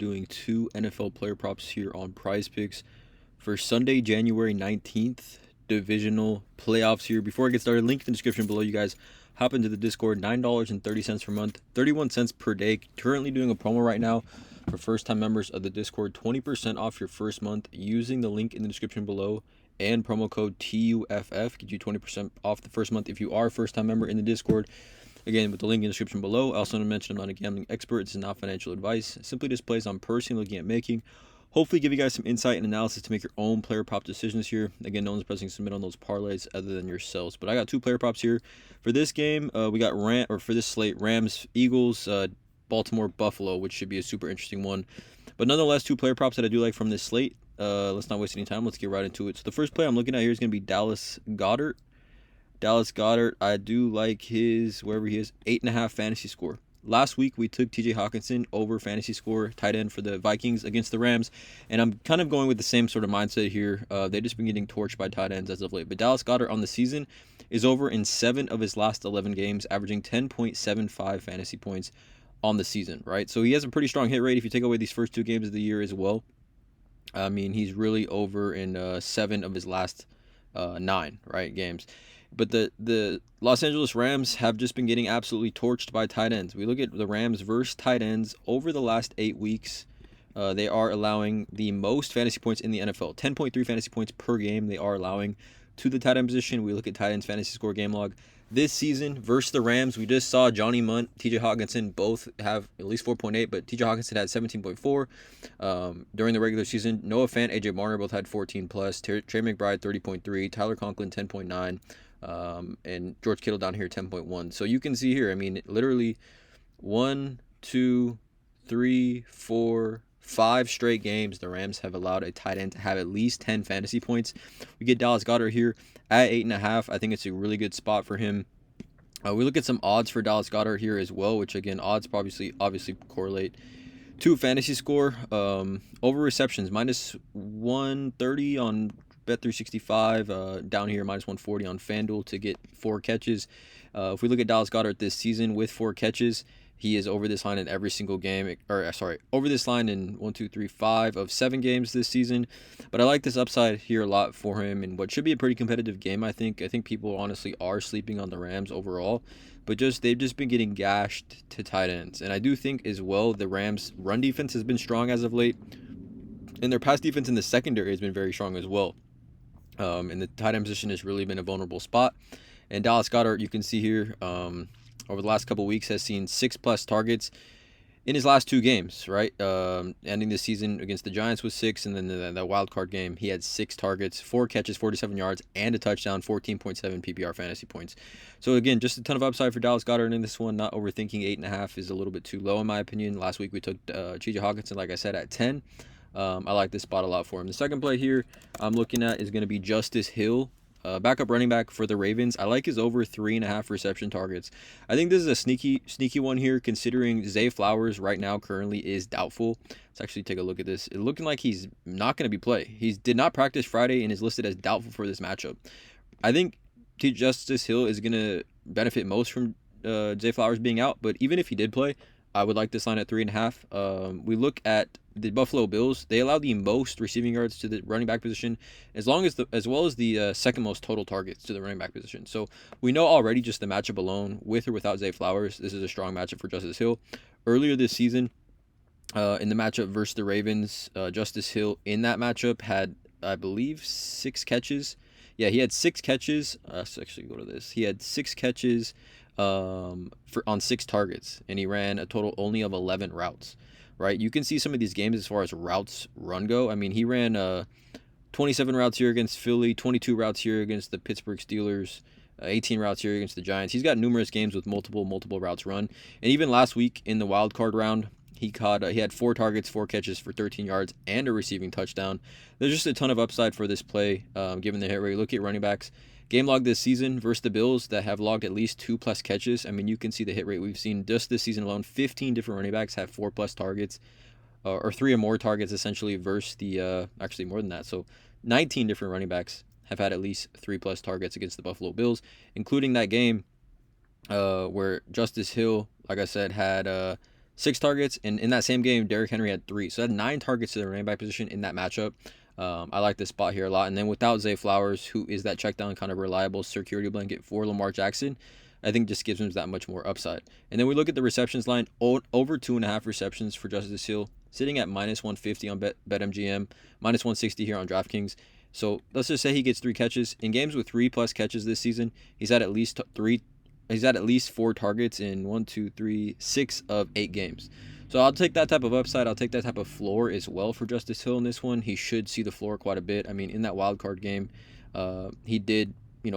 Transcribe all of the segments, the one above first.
doing two NFL player props here on PrizePicks for Sunday, January 19th, Divisional playoffs here. Before I get started, link in the description below. You guys hop into the Discord, $9.30 per month, 31 cents per day. Currently doing a promo right now for first-time members of the Discord, 20% off your first month using the link in the description below. And promo code TUFF get you 20% off the first month if you are a first-time member in the Discord. Again, with the link in the description below. I also want to mention I'm not a gambling expert. This is not financial advice. It simply displays I'm personally looking at making. Hopefully give you guys some insight and analysis to make your own player prop decisions here. Again, no one's pressing submit on those parlays other than yourselves. But I got two player props here. For this game, we got for this slate, Rams, Eagles, Baltimore, Buffalo, which should be a super interesting one. But nonetheless, two player props that I do like from this slate. Let's not waste any time. Let's get right into it. So the first play I'm looking at here is going to be Dallas Goedert. I do like his, wherever he is, 8.5 fantasy score. Last week, we took TJ Hawkinson over fantasy score, tight end for the Vikings against the Rams. And I'm kind of going with the same sort of mindset here. They've just been getting torched by tight ends as of late. But Dallas Goedert on the season is over in 7 of his last 11 games, averaging 10.75 fantasy points on the season, right? So he has a pretty strong hit rate if you take away these first 2 games of the year as well. I mean, he's really over in 7 of his last 9, right, games. But the Los Angeles Rams have just been getting absolutely torched by tight ends. We look at the Rams versus tight ends over the last 8 weeks. They are allowing the most fantasy points in the NFL. 10.3 fantasy points per game they are allowing to the tight end position. We look at tight ends fantasy score game log. This season versus the Rams, we just saw Johnny Munt, TJ Hawkinson both have at least 4.8, but TJ Hawkinson had 17.4 during the regular season. Noah Fant, AJ Barner both had 14 plus. Trey McBride 30.3, Tyler Conklin 10.9, and George Kittle down here 10.1. So you can see here, I mean, literally 1, 2, 3, 4, 5 straight games the Rams have allowed a tight end to have at least 10 fantasy points. We get Dallas Goedert here at 8.5. I think it's a really good spot for him. We look at some odds for Dallas Goedert here as well, which again, odds obviously correlate to fantasy score. Over receptions, minus 130 on Bet365, down here minus 140 on FanDuel to get 4 catches. If we look at Dallas Goedert this season with 4 catches, he is over this line in every single game, over this line in 5 of 7 games this season. But I like this upside here a lot for him in what should be a pretty competitive game, I think. I think people honestly are sleeping on the Rams overall, but they've just been getting gashed to tight ends. And I do think as well the Rams' run defense has been strong as of late, and their pass defense in the secondary has been very strong as well. And the tight end position has really been a vulnerable spot. And Dallas Goedert, you can see here, over the last couple of weeks, has seen 6+ targets in his last 2 games, right? Ending the season against the Giants with 6, and then the wild card game, he had 6 targets, 4 catches, 47 yards, and a touchdown, 14.7 PPR fantasy points. So again, just a ton of upside for Dallas Goedert in this one. Not overthinking. 8.5 is a little bit too low in my opinion. Last week we took TJ Hawkinson, like I said, at 10. I like this spot a lot for him. The second play here I'm looking at is going to be Justice Hill, backup running back for the Ravens. I like his over 3.5 reception targets. I think this is a sneaky one here, considering Zay Flowers right now currently is doubtful. Let's actually take a look at this. It's looking like he's not going to be play. He did not practice Friday and is listed as doubtful for this matchup. I think Justice Hill is going to benefit most from Zay Flowers being out, but even if he did play, I would like this line at 3.5. We look at the Buffalo Bills. They allow the most receiving yards to the running back position, as well as the second most total targets to the running back position. So we know already just the matchup alone, with or without Zay Flowers, this is a strong matchup for Justice Hill. Earlier this season, in the matchup versus the Ravens, Justice Hill in that matchup had, I believe, 6 catches. Yeah, he had 6 catches. Let's actually go to this. He had 6 catches on 6 targets, and he ran a total only of 11 routes, right? You can see some of these games as far as routes run go. I mean, he ran 27 routes here against Philly, 22 routes here against the Pittsburgh Steelers, 18 routes here against the Giants. He's got numerous games with multiple routes run. And even last week in the wild card round, he had 4 targets, 4 catches for 13 yards and a receiving touchdown. There's just a ton of upside for this play, given the hit rate. Look at running backs game log this season versus the Bills that have logged at least 2+ catches. I mean, you can see the hit rate we've seen just this season alone. 15 different running backs have 4+ targets, or 3 or more targets essentially, versus the actually more than that. So 19 different running backs have had at least 3+ targets against the Buffalo Bills, including that game where Justice Hill, like I said, had 6 targets, and in that same game, Derrick Henry had 3. So, had 9 targets to the running back position in that matchup. I like this spot here a lot. And then without Zay Flowers, who is that check down kind of reliable security blanket for Lamar Jackson, I think just gives him that much more upside. And then we look at the receptions line, over 2.5 receptions for Justice Hill, sitting at -150 on BetMGM, -160 here on DraftKings. So let's just say he gets 3 catches. In games with 3+ catches this season, he's had at least 4 targets in 6 of 8 games. So I'll take that type of upside. I'll take that type of floor as well for Justice Hill in this one. He should see the floor quite a bit. I mean, in that wild card game, he did,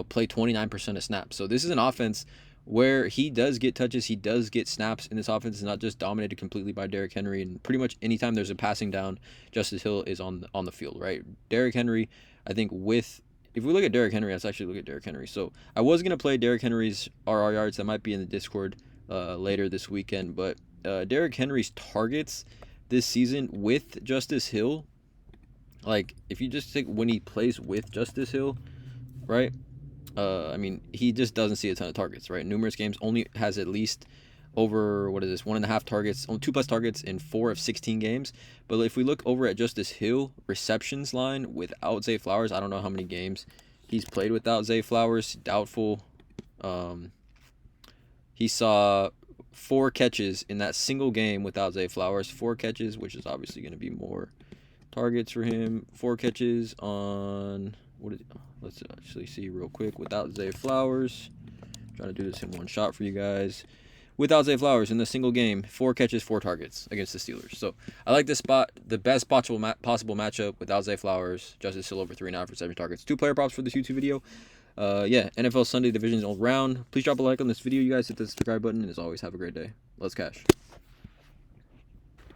play 29% of snaps. So this is an offense where he does get touches, he does get snaps, and this offense is not just dominated completely by Derrick Henry. And pretty much anytime there's a passing down, Justice Hill is on the field, right? Derrick Henry, I think if we look at Derrick Henry, let's actually look at Derrick Henry. So I was going to play Derrick Henry's RR yards. That might be in the Discord later this weekend. But Derrick Henry's targets this season with Justice Hill, like if you just take when he plays with Justice Hill, right? I mean, he just doesn't see a ton of targets, right? Numerous games, only has at least over, 1.5 targets, 2+ targets in 4 of 16 games. But if we look over at Justice Hill, receptions line without Zay Flowers, I don't know how many games he's played without Zay Flowers, doubtful. He saw 4 catches in that single game without Zay Flowers, 4 catches, which is obviously going to be more targets for him. 4 catches on, let's actually see real quick, without Zay Flowers. Trying to do this in one shot for you guys. Without Zay Flowers in the single game, 4 catches, 4 targets against the Steelers. So I like this spot. The best possible matchup without Zay Flowers. Justice Hill over 3.5 reception targets. 2 player props for this YouTube video. Yeah, NFL Sunday Divisional round. Please drop a like on this video, you guys. Hit the subscribe button, and as always, have a great day. Let's cash.